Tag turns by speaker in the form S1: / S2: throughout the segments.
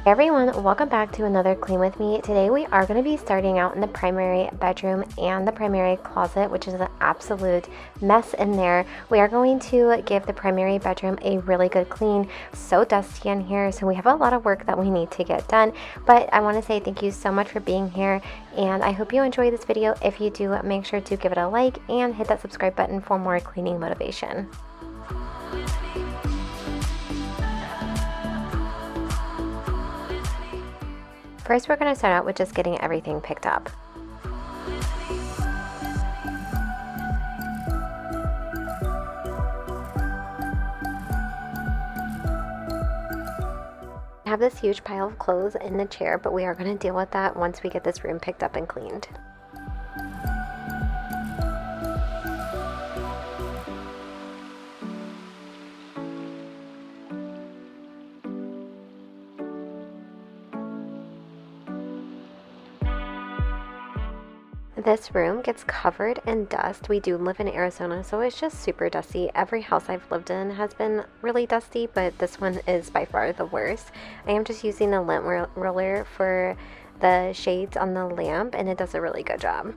S1: Hey everyone, welcome back to another Clean With Me. Today we are going to be starting out in the primary bedroom and the primary closet, which is an absolute mess in there. We are going to give the primary bedroom a really good clean. So dusty in here, so we have a lot of work that we need to get done. But I want to say thank you so much for being here, and I hope you enjoy this video. If you do, make sure to give it a like and hit that subscribe button for more cleaning motivation. First, we're going to start out with just getting everything picked up. I have this huge pile of clothes in the chair, but we are going to deal with that once we get this room picked up and cleaned. This room gets covered in dust. We do live in Arizona, so it's just super dusty. Every house I've lived in has been really dusty, but this one is by far the worst. I am just using a lint roller for the shades on the lamp, and it does a really good job.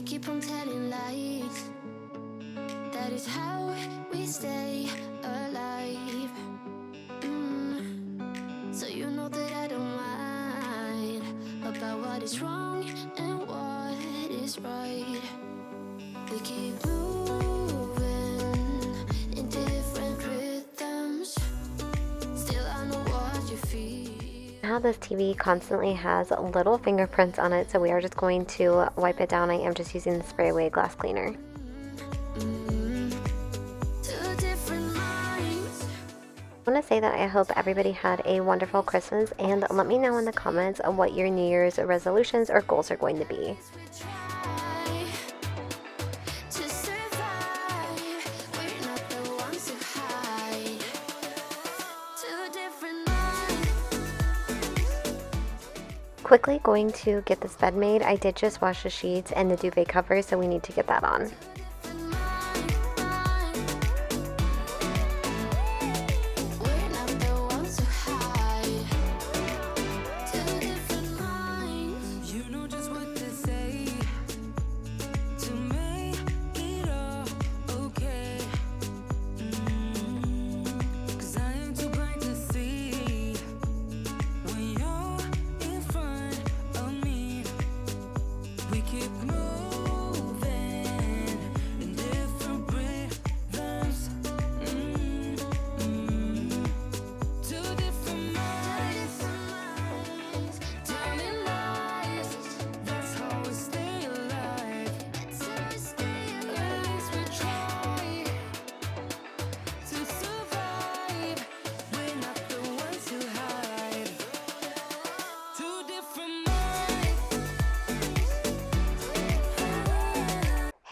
S2: Keep on telling lies. That is how we stay alive. So you know that I don't mind about what is wrong and what is right. We keep moving in different rhythms. Still I know what you feel.
S1: Now this TV constantly has little fingerprints on it, so we are just going to wipe it down. I am just using the spray away glass cleaner. I want to say that I hope everybody had a wonderful Christmas, and let me know in the comments what your New Year's resolutions or goals are going to be. Quickly going to get this bed made. I did just wash the sheets and the duvet cover, so we need to get that on.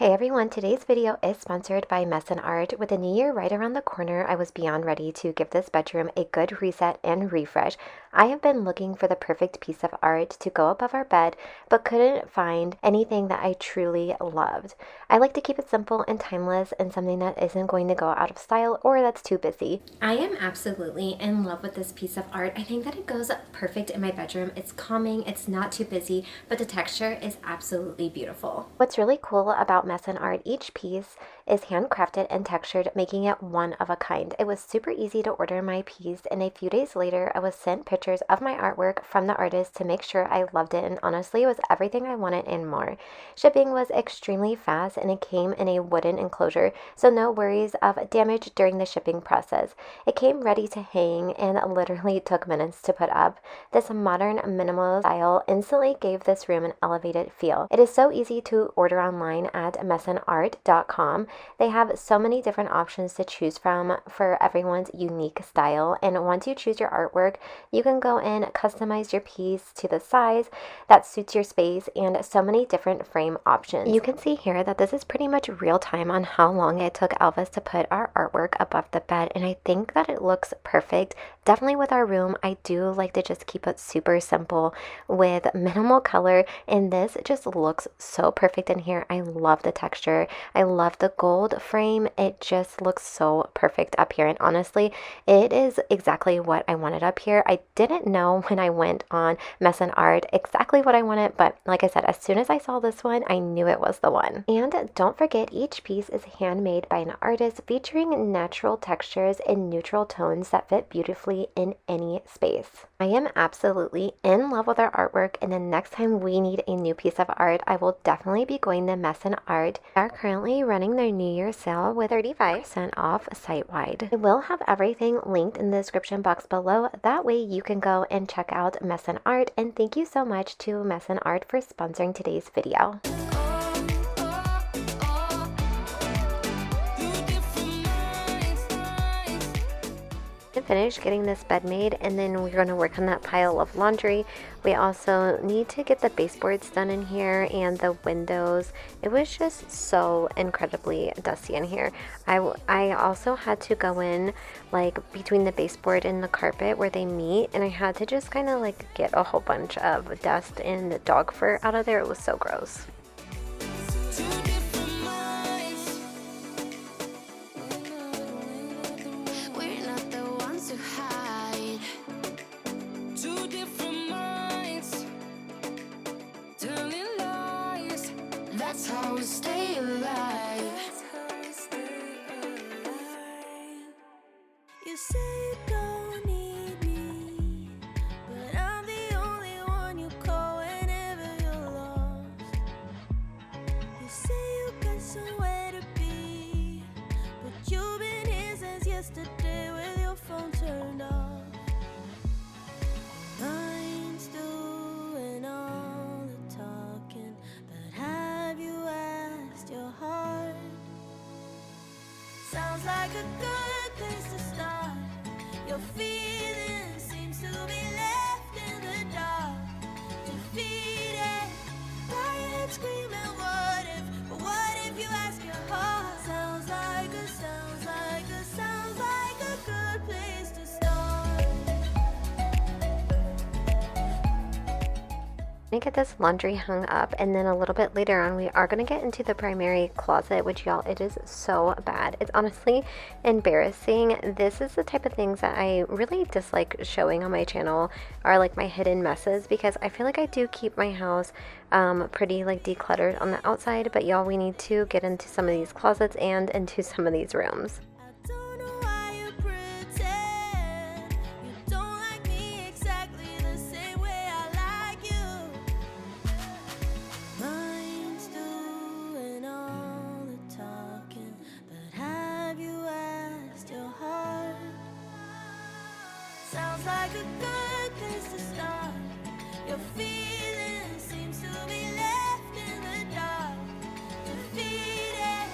S1: Hey everyone, today's video is sponsored by Mesonart. With the new year right around the corner, I was beyond ready to give this bedroom a good reset and refresh. I have been looking for the perfect piece of art to go above our bed, but couldn't find anything that I truly loved. I like to keep it simple and timeless and something that isn't going to go out of style or that's too busy. I am absolutely in love with this piece of art. I think that it goes perfect in my bedroom. It's calming, it's not too busy, but the texture is absolutely beautiful. What's really cool about Mesonart, each piece is handcrafted and textured, making it one of a kind. It was super easy to order my piece, and a few days later I was sent pictures of my artwork from the artist to make sure I loved it, and honestly it was everything I wanted and more. Shipping was extremely fast and it came in a wooden enclosure, so no worries of damage during the shipping process. It came ready to hang and literally took minutes to put up. This modern minimalist style instantly gave this room an elevated feel. It is so easy to order online at mesonart.com. They have so many different options to choose from for everyone's unique style, and once you choose your artwork, you can go and customize your piece to the size that suits your space and so many different frame options. You can see here that this is pretty much real time on how long it took Elvis to put our artwork above the bed, and I think that it looks perfect. Definitely with our room, I do like to just keep it super simple with minimal color, and this just looks so perfect in here. I love the texture. I love the gold frame. It just looks so perfect up here, and honestly, it is exactly what I wanted up here. I didn't know when I went on Mesonart exactly what I wanted, but like I said, as soon as I saw this one, I knew it was the one. And don't forget, each piece is handmade by an artist, featuring natural textures and neutral tones that fit beautifully in any space. I am absolutely in love with our artwork, and the next time we need a new piece of art, I will definitely be going to Mesonart. They are currently running their New Year sale with 35% off site-wide. I will have everything linked in the description box below. That way you can go and check out Mesonart, and thank you so much to Mesonart for sponsoring today's video. To finish getting this bed made, and then we're going to work on that pile of laundry. We also need to get the baseboards done in here and the windows. It was just so incredibly dusty in here. I also had to go in like between the baseboard and the carpet where they meet, and I had to just kind of like get a whole bunch of dust and dog fur out of there. It was so gross.
S2: That's how we stay alive. You say you don't need me, but I'm the only one you call whenever you're lost. You say you got somewhere to be, but you've been here since yesterday with your phone turned off. Mind's doing all the talking, but have you asked your heart? Sounds like a good place to start. Your feelings seems to be left in the dark, defeated, crying, screaming, what if you ask your heart? Sounds like a good place to start.
S1: Get this laundry hung up, and then a little bit later on we are going to get into the primary closet, which y'all, it is so bad. It's honestly embarrassing. This is the type of things that I really dislike showing on my channel, are like my hidden messes, because I feel like I do keep my house pretty like decluttered on the outside, but y'all, we need to get into some of these closets and into some of these rooms.
S2: Sounds like a good place to start. Your feelings seems to be left in the dark, defeated,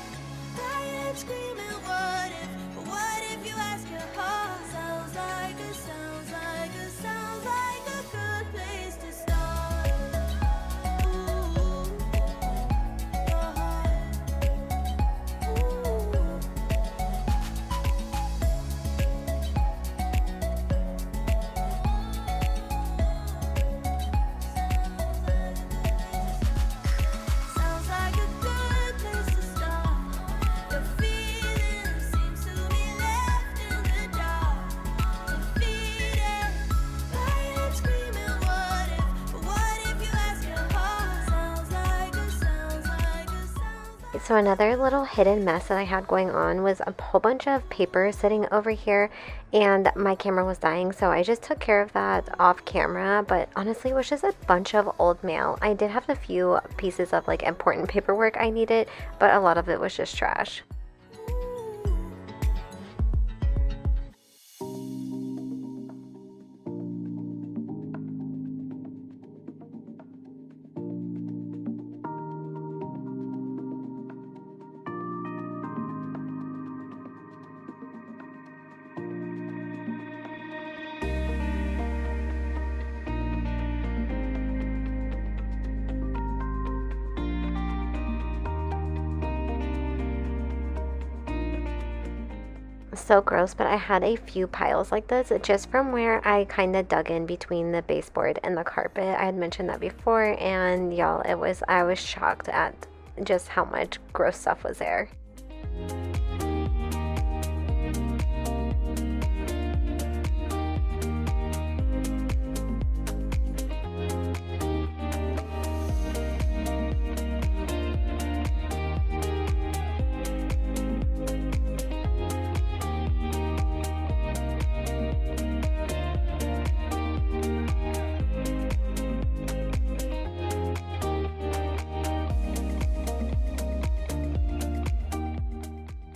S2: crying, screaming, what if you ask your heart? Sounds like a good place to start. Ooh, your heart.
S1: So another little hidden mess that I had going on was a whole bunch of paper sitting over here, and my camera was dying, so I just took care of that off camera. But honestly, it was just a bunch of old mail. I did have a few pieces of like important paperwork I needed, but a lot of it was just trash. So gross, but I had a few piles like this just from where I kind of dug in between the baseboard and the carpet. I had mentioned that before, and y'all, I was shocked at just how much gross stuff was there.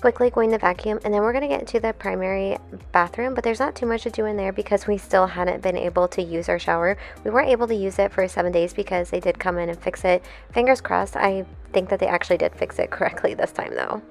S1: Quickly going to vacuum, and then we're going to get into the primary bathroom, but there's not too much to do in there because we still hadn't been able to use our shower. We weren't able to use it for 7 days because they did come in and fix it. Fingers crossed. I think that they actually did fix it correctly this time though.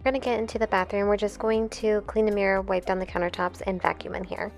S1: We're going to get into the bathroom. We're just going to clean the mirror, wipe down the countertops, and vacuum in here.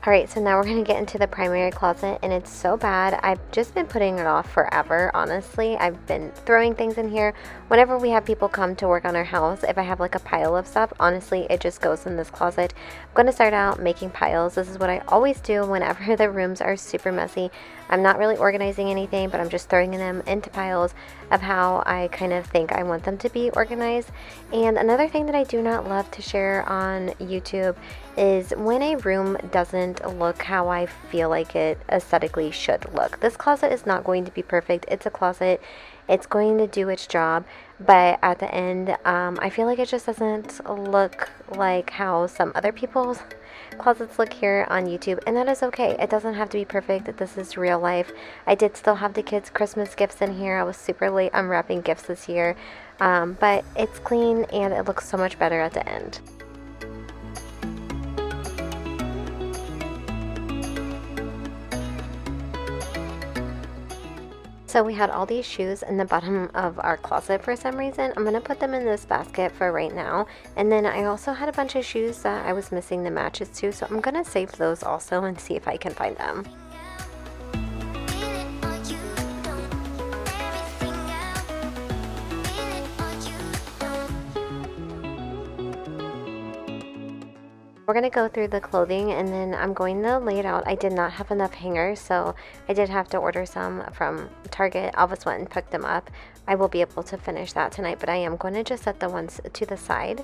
S1: Alright, so now we're going to get into the primary closet, and it's so bad. I've just been putting it off forever, honestly. I've been throwing things in here. Whenever we have people come to work on our house, if I have like a pile of stuff, honestly, it just goes in this closet. I'm going to start out making piles. This is what I always do whenever the rooms are super messy. I'm not really organizing anything, but I'm just throwing them into piles of how I kind of think I want them to be organized. And another thing that I do not love to share on YouTube is when a room doesn't look how I feel like it aesthetically should look. This closet is not going to be perfect. It's a closet, It's going to do its job, but at the end, I feel like it just doesn't look like how some other people's closets look here on YouTube, and that is okay. It doesn't have to be perfect. This is real life. I did still have the kids' Christmas gifts in here. I was super late unwrapping gifts this year, but it's clean and it looks so much better at the end. So we had all these shoes in the bottom of our closet for some reason. I'm going to put them in this basket for right now. And then I also had a bunch of shoes that I was missing the matches to, so I'm going to save those also and see if I can find them. We're going to go through the clothing and then I'm going to lay it out. I did not have enough hangers, so I did have to order some from Target. Elvis went and picked them up. I will be able to finish that tonight, but I am going to just set the ones to the side.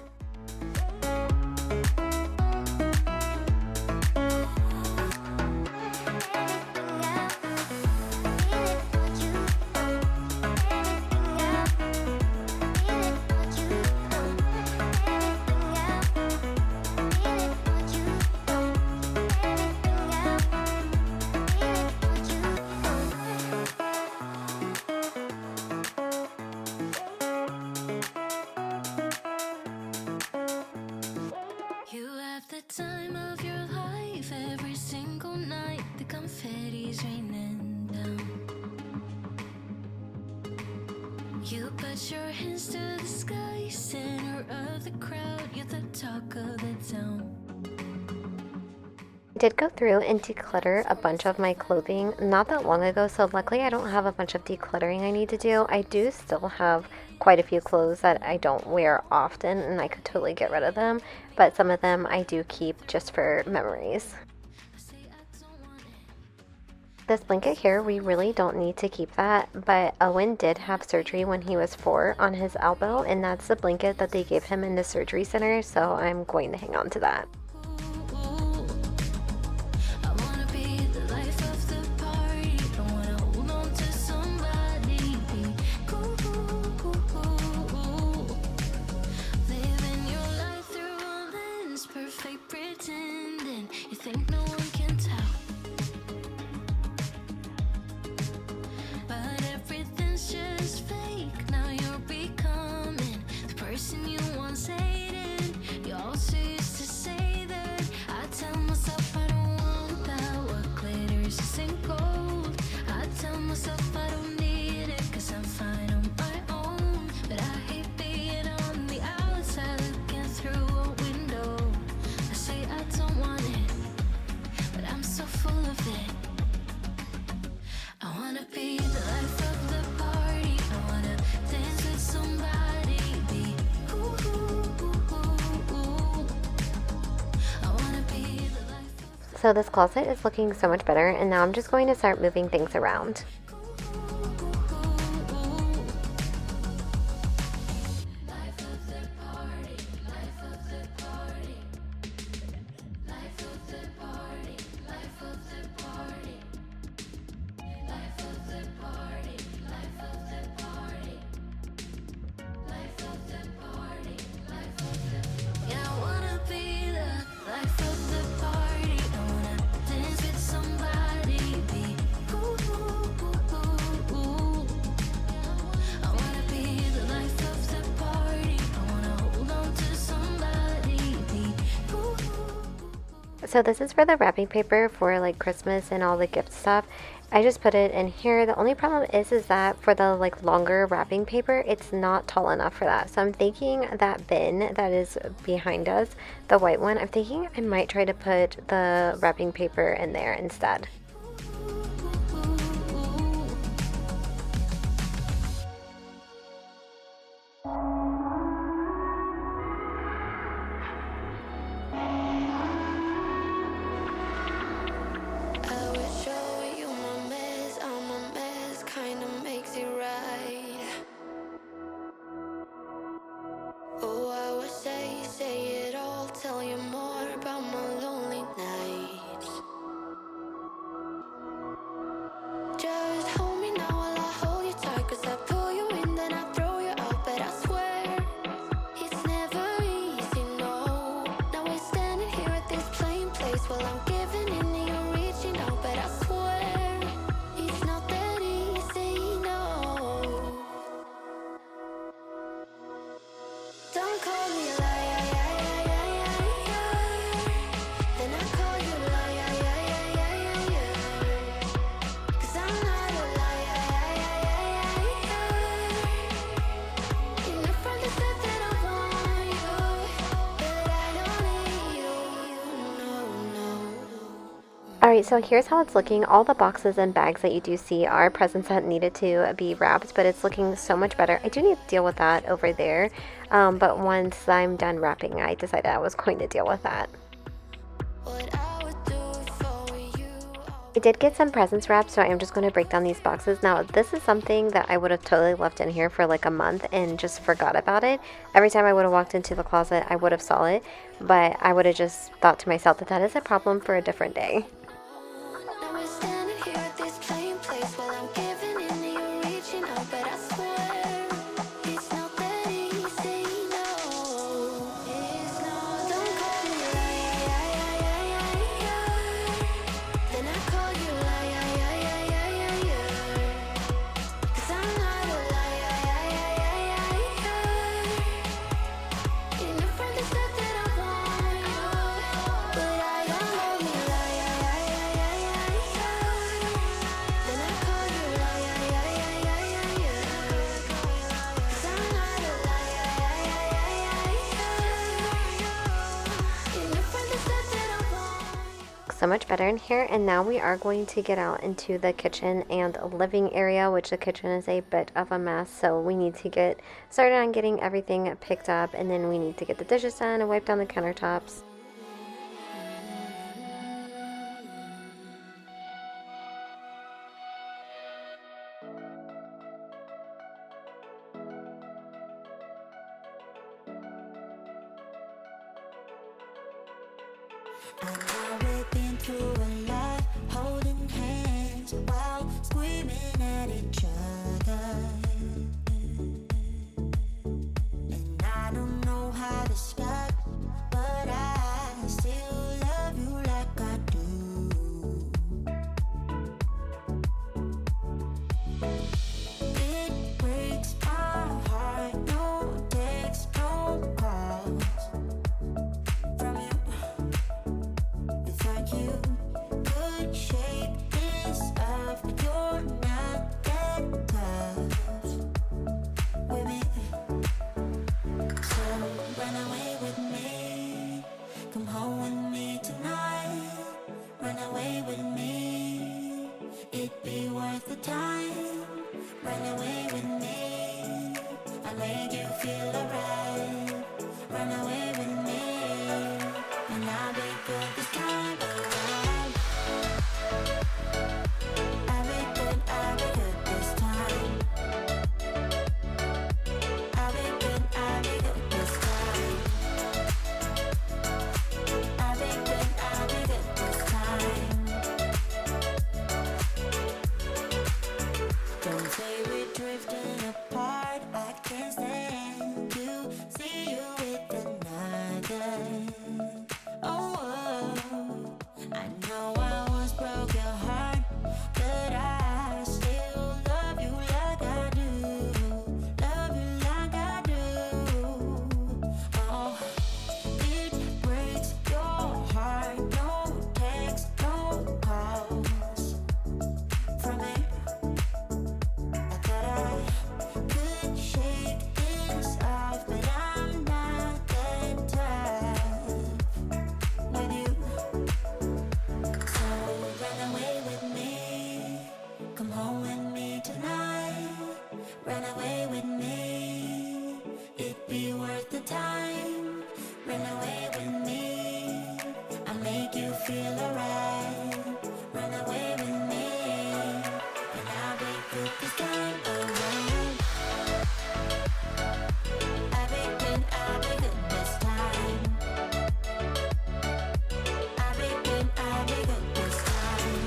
S2: Time of your life, every single night, the confetti's raining down. You put your hands to the sky, center of the crowd, you're the talk of the town.
S1: I did go through and declutter a bunch of my clothing not that long ago, so luckily I don't have a bunch of decluttering I need to do. I do still have quite a few clothes that I don't wear often and I could totally get rid of them, but some of them I do keep just for memories. This blanket here, we really don't need to keep that, but Owen did have surgery when he was 4 on his elbow, and that's the blanket that they gave him in the surgery center, so I'm going to hang on to that. So this closet is looking so much better, and now I'm just going to start moving things around. So this is for the wrapping paper for like Christmas and all the gift stuff. I just put it in here. The only problem is that for the like longer wrapping paper, it's not tall enough for that. So I'm thinking that bin that is behind us, the white one, I'm thinking I might try to put the wrapping paper in there instead.
S2: Just hold me now while I hold you tight, 'cause I pull you Don't call me a liar, then I call you a liar, 'cause I'm not a liar. You know from the start that I want you, but I don't need you. No.
S1: Alright, so here's how it's looking. All the boxes and bags that you do see are presents that needed to be wrapped, but it's looking so much better. I do need to deal with that over there, but once I'm done wrapping, I decided I was going to deal with that.
S2: What I would do for you.
S1: I did get some presents wrapped, so I'm just going to break down these boxes. Now, this is something that I would have totally left in here for like a month and just forgot about it. Every time I would have walked into the closet, I would have saw it, but I would have just thought to myself that that is a problem for a different day.
S2: Now we're standing here at this plain place while I'm giving in and you're reaching out, but I swear it's not that easy. No, it's not. Don't call me a liar, then I call you a liar, 'cause I'm not a liar. You know from the start that I want you, but I don't call me a liar. Then I call you a liar, 'cause I'm not a liar. You know from the start that I want you.
S1: So much better in here, and now we are going to get out into the kitchen and living area, which the kitchen is a bit of a mess, so we need to get started on getting everything picked up, and then we need to get the dishes done and wipe down the countertops.
S2: I know we've been through a lot, holding hands while screaming at each other. And I don't know how to start, but I still love you like I do. It breaks my heart, no text, no calls from you. Without you, could shake this off, but you're not that tough with me. So run away with me, come home with me tonight. Run away with me, it'd be worth the time. Run away with me, I made you feel alright. Run away with me, and I'll be good this time around. I'll be good this time. I'll be good this time. I'll be good this time. Don't say we're drifting apart, I can't stand to see you with another. Oh, I know I once broke your heart, but I still love you like I do. Love you like I do. Oh, it breaks your heart. No text, no calls from me. I thought I could shake this off, but I'm not that tough with you. So run away with me, come home with me tonight. Run away with me, it'd be worth the time. Run away with me, I'll make you feel alright. Run away with me, and I'll be good this time around. I'll be good this time. I'll be good this time.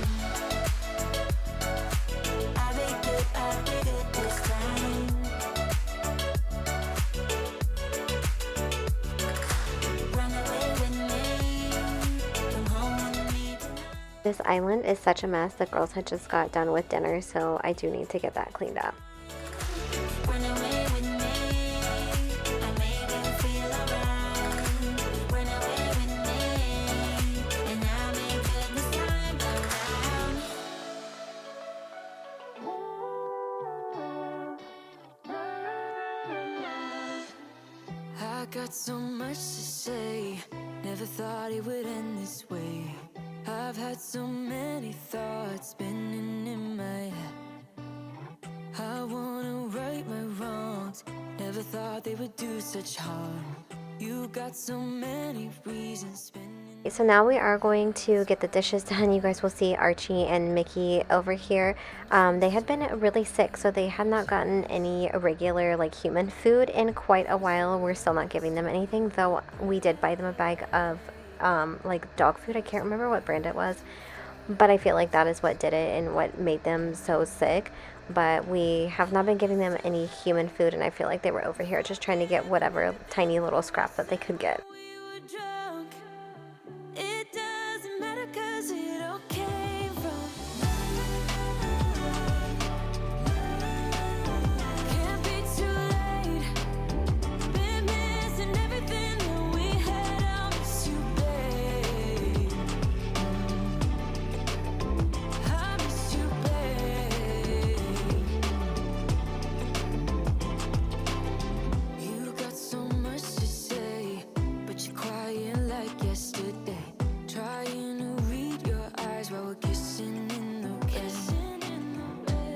S2: I'll be good this time. Run away with me, come home with me tonight.
S1: This island is such a mess. The girls had just got done with dinner, so I do need to get that cleaned up.
S2: Run away with me, I made you feel got so much to say. Never thought it would end this way. I've had so many thoughts spinning in my head. I wanna right my wrongs. Never thought they would do such harm. You got so many reasons spinning.
S1: So now we are going to get the dishes done. You guys will see Archie and Mickey over here. They had been really sick, so they had not gotten any regular like human food in quite a while. We're still not giving them anything, though we did buy them a bag of like dog food. I can't remember what brand it was, but I feel like that is what did it and what made them so sick. But we have not been giving them any human food, and I feel like they were over here just trying to get whatever tiny little scrap that they could get.
S2: We were drunk. It doesn't matter 'cause it all came from. Can't be too late. Been missing everything that we had. I'll miss you, babe. I miss you, babe. You got so much to say, but you're quiet like yesterday. Trying to read your eyes while we're kissing in the rain.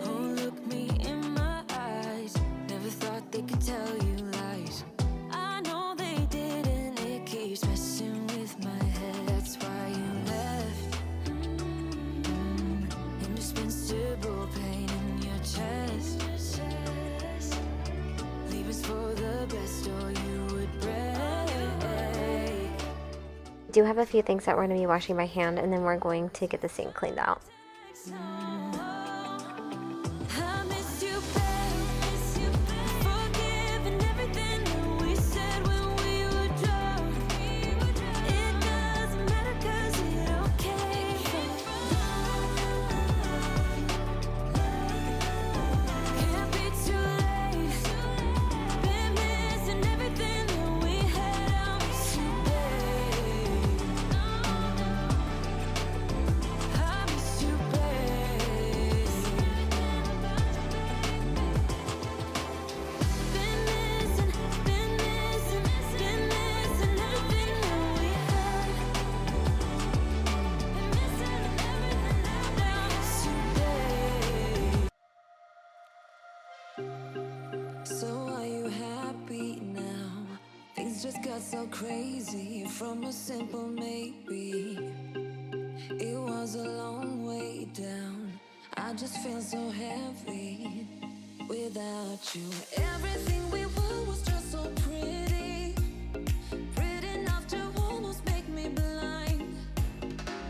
S2: Oh, look me in my eyes. Never thought they could tell you lies. I know they did, and it keeps messing with my head. That's why you left. Indispensable pain in your chest. Leave us for the best, or you would break.
S1: Do have a few things that we're going to be washing by hand, and then we're going to get the sink cleaned out.
S2: I miss you, babe. Forgiving everything that we said when we were drunk. It doesn't matter 'cause it all came from. Can't be too late. Been missing everything that we had. I'll miss you, babe. I miss you, babe. Been missing everything that we had. Been missing everything that I miss you, babe. So are you happy now? Things just got so crazy from a simple maybe. It was a long way down. I just feel so heavy without you. Everything we were was just so pretty. Pretty enough to almost make me blind.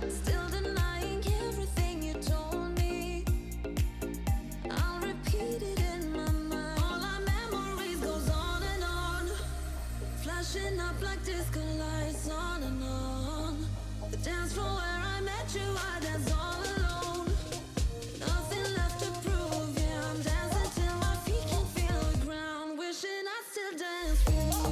S2: Still denying everything you told me. I'll repeat it in my mind. All our memories goes on and on. Flashing up like disco lights on and on. The dance floor where I met you, I danced all alone. Nothing left to prove, yeah, I'm dancing till my feet can feel the ground. Wishing I still dance with you.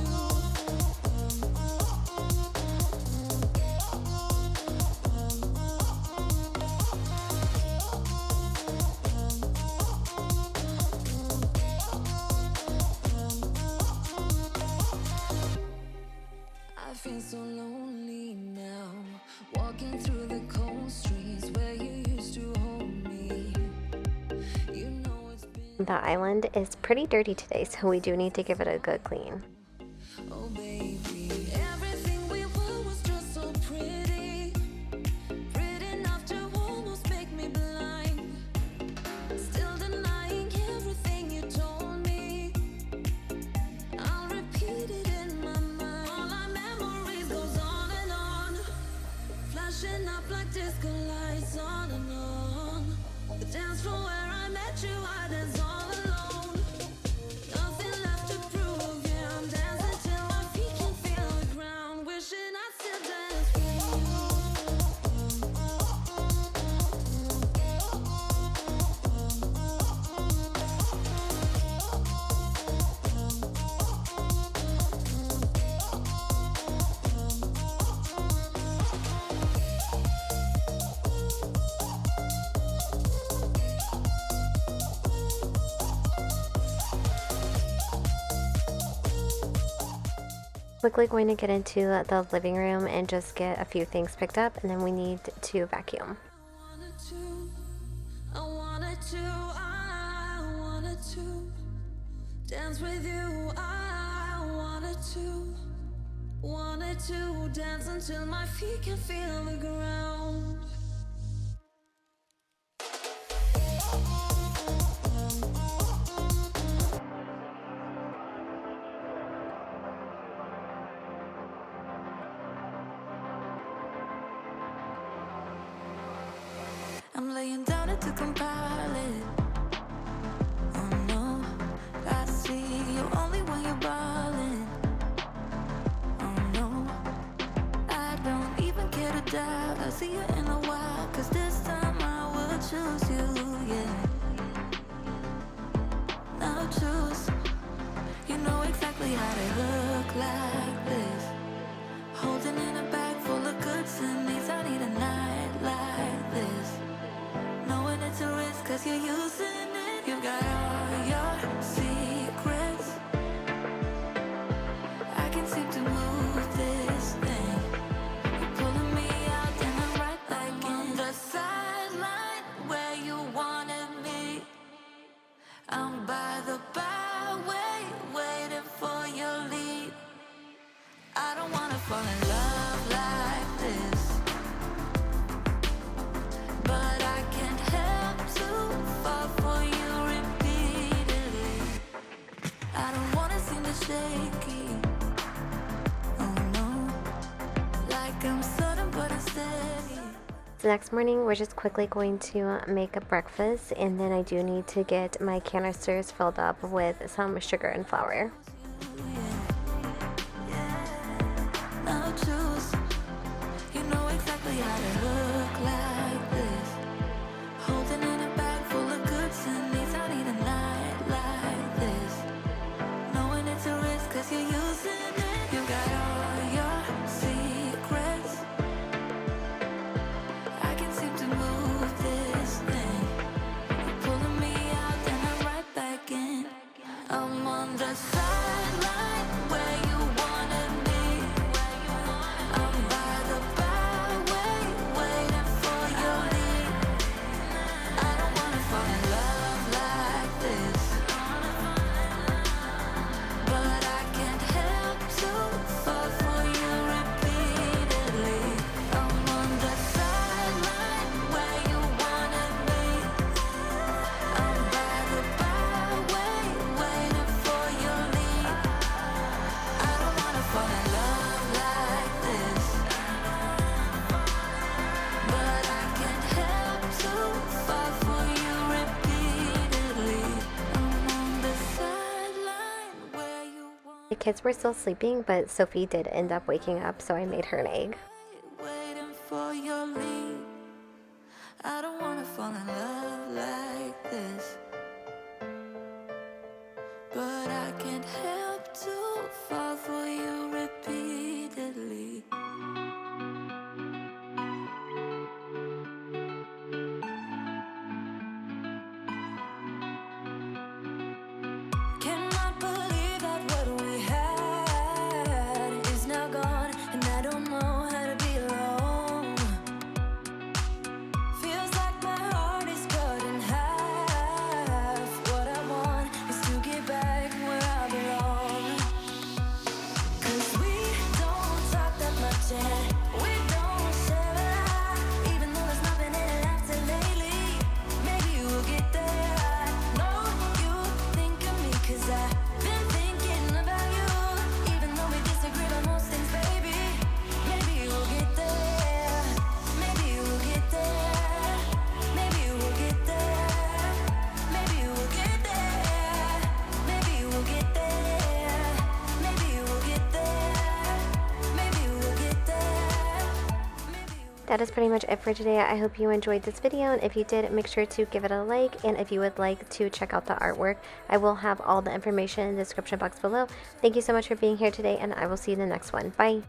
S2: I feel so lonely now, walking through the cold streets where you used to hold me. You know it's been,
S1: The island is pretty dirty today, so we do need to give it a good clean.
S2: oh baby, everything we were was just so pretty. Pretty enough to almost make me blind. Still denying everything you told me. I'll repeat it in my mind. All our memories goes on and on. Flashing up like disco lights on and on. The dance floor where I met you, I danced all alone. Nothing left to prove, yeah, I'm dancing till my feet can feel the ground. Wishing I still dance with you.
S1: Quickly going to get into the living room and just get a few things picked up, and then we need to vacuum.
S2: Dance with you, I wanted to dance until my feet can feel the ground. I'm laying down to compile it. Oh no, I see you only when you're ballin'. Oh no, I don't even care to doubt. I'll see you in a while, 'cause this time I will choose you, yeah. Now choose. You know exactly how to look like this. Holding in a bag full of goods and needs. I need a night like this. Knowing it's a risk, 'cause you're using it. You got all your secrets. I can seem to move this thing. You're pulling me out and I'm right back in. The sideline where you wanted me. I'm by the byway, waiting for your lead. I don't wanna fall in love like this, but I can't help to fall for you repeatedly. I don't wanna seem to shaky. Oh no, like I'm sudden but I'm steady.
S1: The next morning, we're just quickly going to make a breakfast, and then I do need to get my canisters filled up with some sugar and flour.
S2: Now choose. You know exactly how to look like this. Holding in a bag full of goods and needs. I need a night like this. Knowing it's a risk, 'cause you're using it. You got all your secrets. I can seem to move this thing. You're pulling me out and I'm right back in. I'm on the sideline where you wanted me. I'm by the byway, waiting for your lead. I don't wanna fall in love like this, but I can't help to fall for you repeatedly. I'm on the sideline where you wanted me. I'm by the byway, waiting for your lead. I don't wanna fall in love like this, but I can't help to fall for you repeatedly. I'm on the sideline where you want.
S1: The kids were still sleeping, but Sophie did end up waking up, so I made her an egg.
S2: Waiting for your lead. I don't wanna fall in love like this, but I can't help to fall for you repeatedly. Cannot believe that what we had is now gone, and I don't know how to be alone. Feels like my heart is cut in half. What I want is to get back where I belong. 'Cause we don't talk that much and we don't share a lot. Even though there's nothing in it after lately, maybe we'll get there. I know you think of me 'cause I've been thinking about you. Even though we disagree on most things, baby, maybe we'll get there. Maybe we'll get there. Maybe we'll get there. Maybe we'll get there. Maybe we'll get there. Maybe we'll get there. Maybe we'll get there.
S1: That is pretty much it for today. I hope you enjoyed this video, and if you did, make sure to give it a like, and if you would like to check out the artwork, I will have all the information in the description box below. Thank you so much for being here today, and I will see you in the next one. Bye!